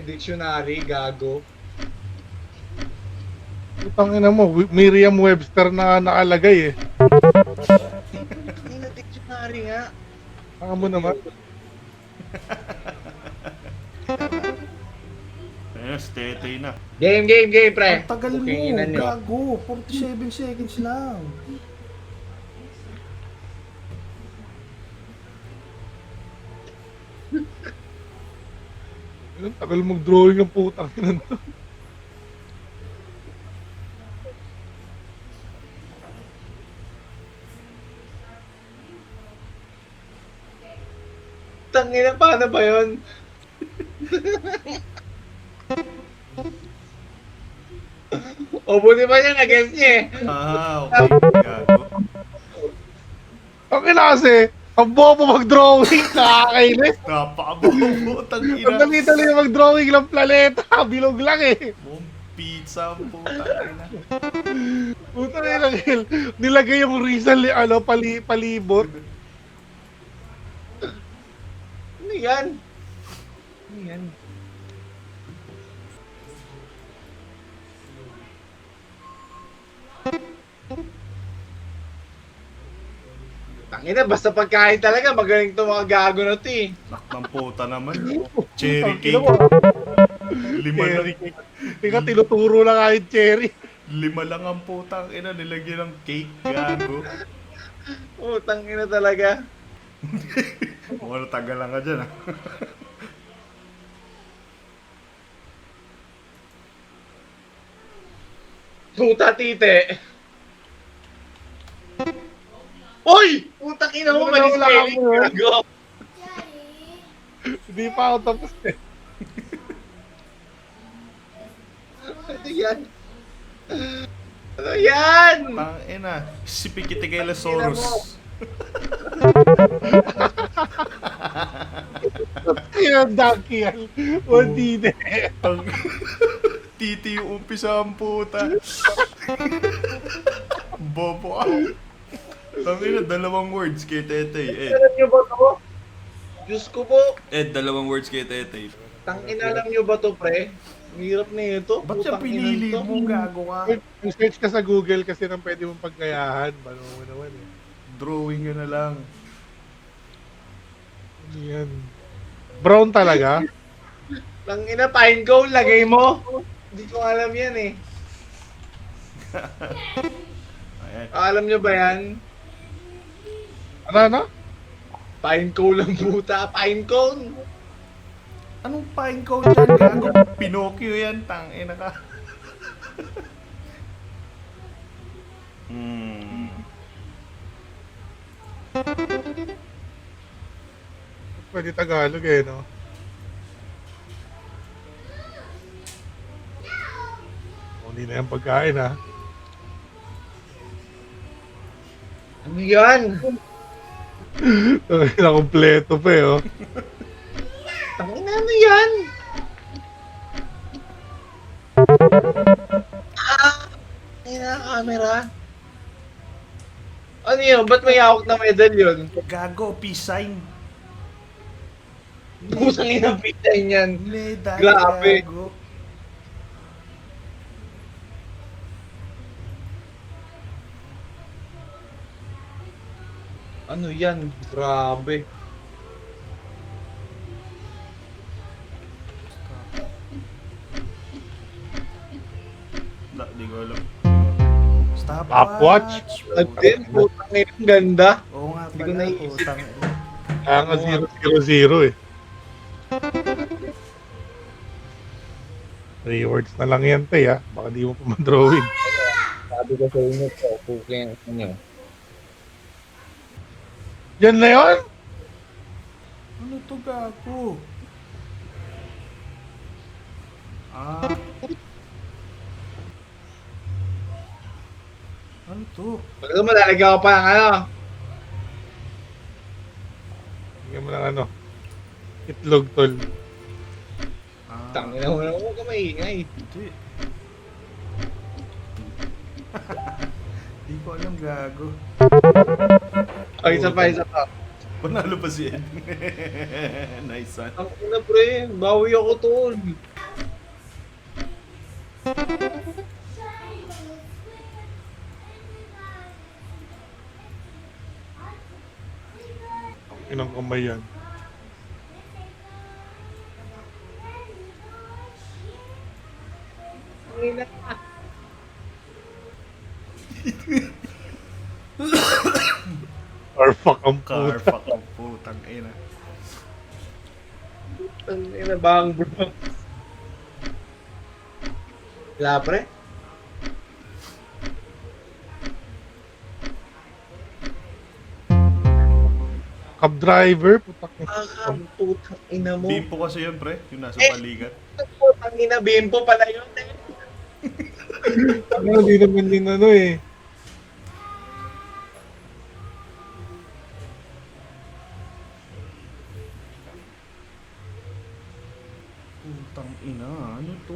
dictionary, gago. Putang ina mo, Merriam-Webster na nakalagay eh. Hindi na dictionary nga. Saka mo naman. Ayun, stay na. Game, pre. Ang tagal mo, Bukinginan nyo. gago. 47 seconds lang. Ang tagal mag-drawing ng putang ina to. Tangina, paano ba yun? O, buti ba niya nag-guess niya eh. Okay. Gago. Ang ina kasi, ang bobo mag-drawing, nakakainis. Napakabobo, Ang tangina. dali-dali mag-drawing ng planeta, bilog lang eh. Buong pizza, putang ina. Puta na nilagay yung Rizal, palibot. Ano yan? Ano yan? Tangina, basta pagkain talaga, magaling to mga gago na to eh. Nakang puta naman. Cherry cake. Lima Cherry lang. cake. Tika, tinuturo lang kahit cherry. Lima lang ang putang ina, nilagyan ng cake, gago. Tangina talaga. Wala tagal lang ka dyan, ah. Puta tite. Oy! Putang ina mo, mali Wala spelling. ako, Gago. Hindi pa ako tapos eh. Ano yan? Ano yan? Tang ina, si Pikitigailosaurus. Yung donkey yan. O hindi Tang titi yung umpisa ang puta. Bobo ka. Tang ina, dalawang words kay Tetey. Alam nyo ba to? Diyos ko po. Dalawang words kay Tetey. Tangina, alam nyo ba to, pre? Ang hirap na ito. Ba't siya Putang pinili ina to. mo, gago ka? Search ka sa Google kasi nang pwede mong pagkayahan. Paano mo naman eh. Drawing ka na lang. Ano yan? Brown talaga? Tangina, pine cone, lagay mo. Hindi ko alam yan eh. Ayan. Alam nyo ba yan? Ano? Pine cone lang puta. Pine cone. Anong pine cone dyan, gago? Pinocchio yan, tang ina ka. Pwede Tagalog eh, no? Hindi na yung pagkain ha. Ano yan? Na kompleto pa eh, oh. Tangina, ano yan? Tangina, camera. Ano yun? Ba't may hawak na medal yun? Gago, peace sign. Pusang inang pizza yan. Medal, Grabe. gago. Ano yan? Grabe. Di ko alam. Stopwatch? Again, putang ina, ang ganda. Oo nga Hindi ko pala, naisip. putang ina. Kaya nga 000 eh. 3 words na lang yan, te, ha? Baka di mo pa ma-drawing. Sabi ko sa inyo po, puking inyo. Yan na yun? Ano to, gago? Ano to? Baga mo, lalagyan ko pa ng ano. Bigyan mo ng ano. Itlog, tol. Tangina mo na, huwag ka maingay. Hindi. Di ko alam, gago. Ay, isa pa. Panalo pa si Ed. Nice one. Tangina pre, bawi ako tol. Inang kamay yan. Or fuck ang Car, puta. fuck ang putang ina. Ang ina bang bro. Wala pre. Cab driver, putak na. Ang putang ina mo. Bimpo kasi yun, pre. Yung nasa Eh. balikat. Putang ina, bimpo pala yun eh. Ano, di naman din ano eh. Putang ina, ano to?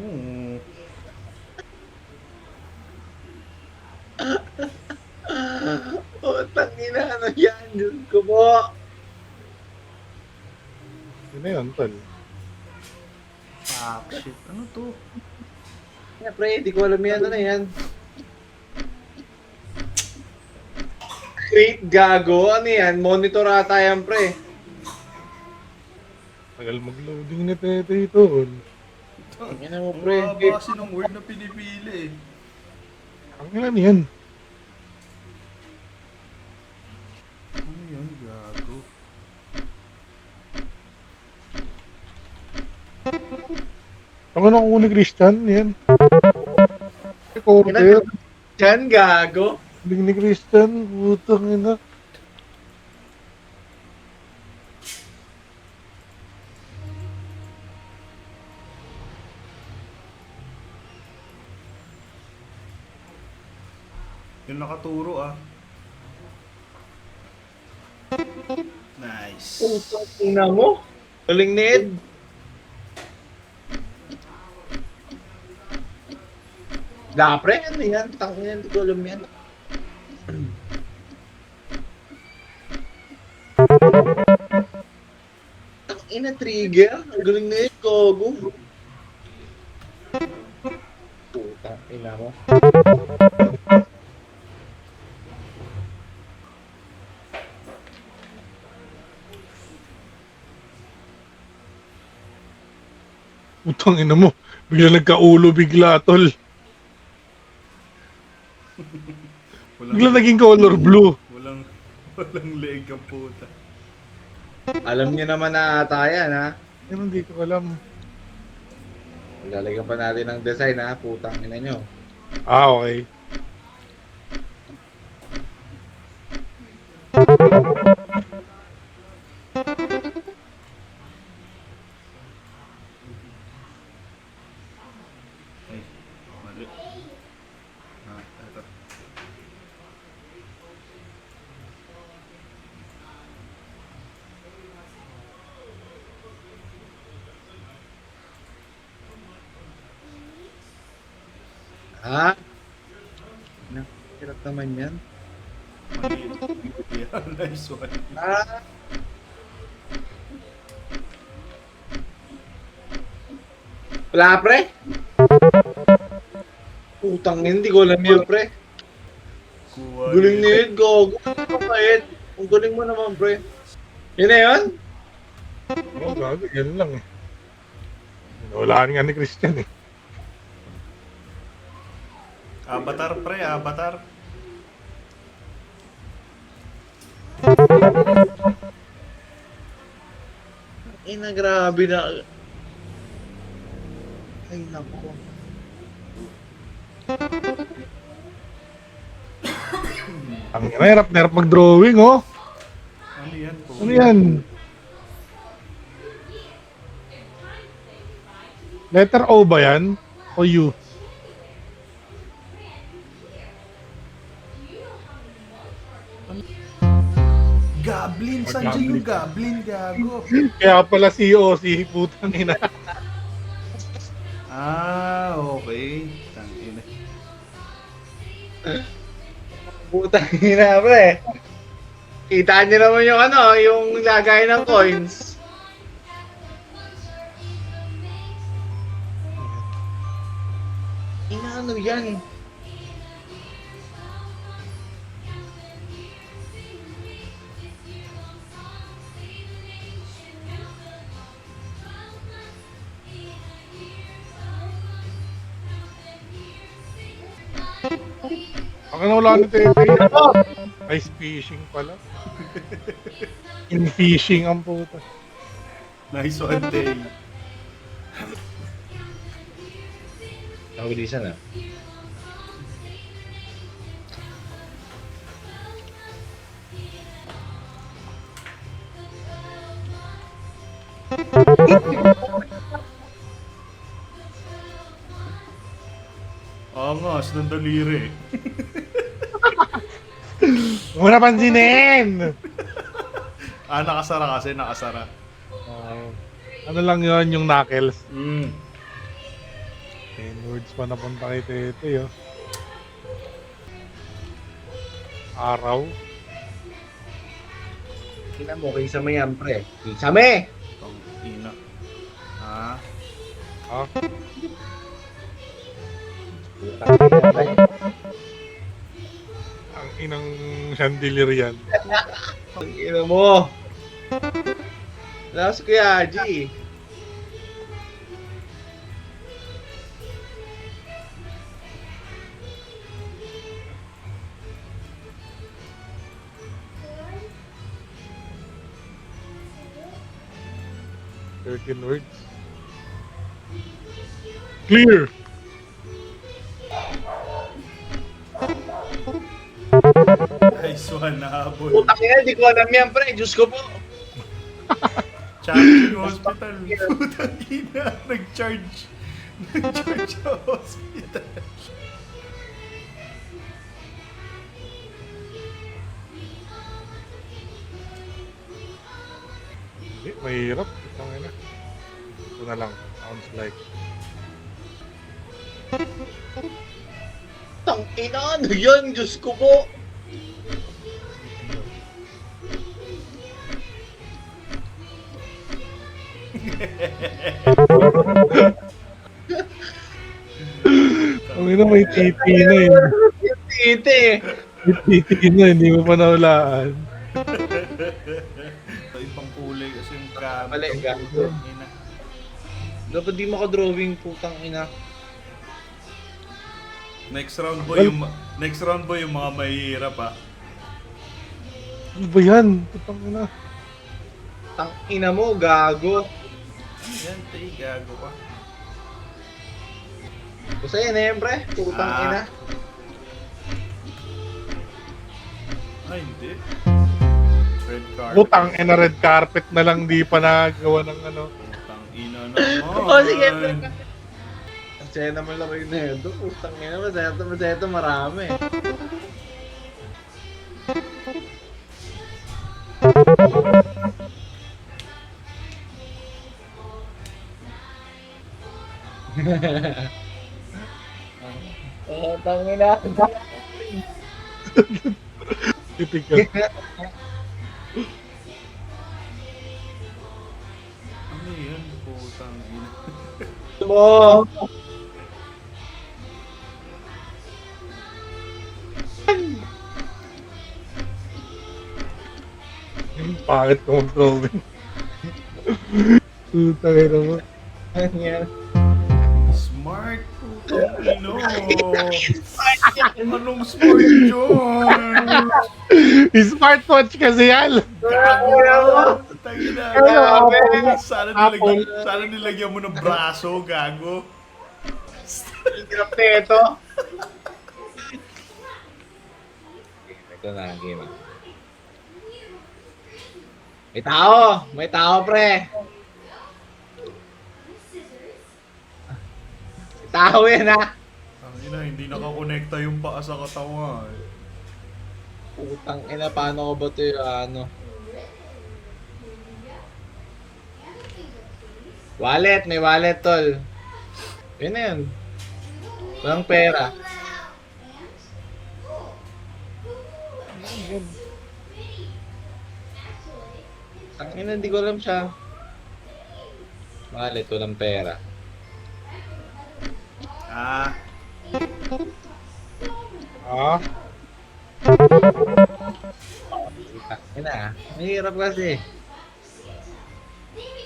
Putang ina, ano yan? Diyos ko po. Yun na yun, tol. Fuck shit, ano to? Yeah, pre, di ko alam yan. Ano yan? Create gago? Ano yan? Monitor ata yan, pre. Tagal mag-loading na tete tol. Ang ina mo, Ang pre. haba kasi ng word na pinipili eh. Ang ilan yan? Ano yan, gago? Ang ano ko ni Christian, yan. Recorder. Yan, gago. Huling ni Christian, putang ina. Yung nakaturo ah. Nice. Putang ina mo. Galing ni Ed. Da, pre, ano yan? Tangin yan, di ko alam yan. Tangina, trigger. Ang galing ni Ed, gago. Putang ina mo. Putang ina mo. Bigla nagkaulo bigla, tol. Bigla naging color blue. Walang leg ang puta. Alam niyo naman na ata yan, ha? Yan, hindi ko alam. Lalagyan pa natin ng design, ha? Putang ina nyo. Ah, okay. Ay, mali. Ah, eto. Ha? Hirap naman yan. Mali. Yeah, nice one. Ah! Wala, pre? Putang ina, hindi ko alam yan, pre. Kuha Galing ni nila. Ed, gago. Ano ka, Ed? Ang galing mo naman, pre. Yun na yun? Oo, gago. Yan lang eh. Nawalaan nga ni Christian eh. Avatar pre, avatar. Ina, grabe na. Ay, naku. Ang hirap na hirap mag-drawing, oh. Ano yan? Ano yan? Letter O ba yan? O U? Goblin, saan dyan yung goblin, gago? Kaya pala CO, si putang ina. Ah, okay. Tangina. Putang ina, pre. Kita niyo naman yung ano, yung lagay ng coins. Inaano yan? Ang wala ni Tete. Ano? Ice fishing pala. In fishing ang puta. Nice one, Tay. Nakabilisan na. Angas ng daliri. Huwag mo na pansinin! Nakasara kasi, nakasara. Ano lang yon yung knuckles. 10 10 words pa napunta kay Tete, oh. Araw. Tingnan mo, kisame yan, pre. Kisame! Tang ina. Ha? Ha? Ang inang chandelier yan. Tingnan mo. Lakas Kuya Haji. Thirteen words. Clear! Nice one, nahabol. Putang ina, di ko alam yan, pre. Diyos ko po. Champion Hospital. Putang ina, nag-charge. Nag-charge sa hospital. Hindi, mahirap. Itang ina. Ito na lang. Sounds like. Tang ina, ano yan? Diyos ko po. Ang ina, may TP na eh. Tite. May TP na, hindi mo pa nahulaan. Ito ibang kulay kasi yung gamit. Mali, ng gamit. putang ina. Dapat di makadrawing, putang ina. Next round boy yung mga mahihirap ha. Ano ba yan? Itang ina. Tang ina mo, gago. Yan, tay, gago ka. Basta yan eh, pre. Putang ina. Ay, hindi. Red card. Putang ina, red carpet na lang, di pa nagawa ng ano. Putang ina naman. Oh, sige, pre. Masaya naman lang kayo na yun. Putang ina, masaya to marami. Oh, tangina. Typical. Ano yan? Putang ina. Mo. Pangit ko mag-drawing. Putang ina mo. Ano yan? Smart. Putang ina. Anong smart yun? Smartwatch kasi yan. Gago na. Putang ina. Grabe. Sana nilagyan mo ng braso, gago. Hirap na ito. Ito na, game. May tao, pre. May tao yan, ha. Ang ina, hindi nakakonekta yung paa sa katawan. Putang ina, paano ko ba ito yung ano? Wallet, may wallet, tol. Yun na yun. Walang pera. Ang ina, hindi ko alam siya. Wallet, walang pera. Ah, Ah, Yun na. Mahirap kasi.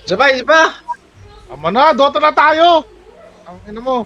Isa pa, isa pa! tama na, Dota na tayo! Ang ina mo.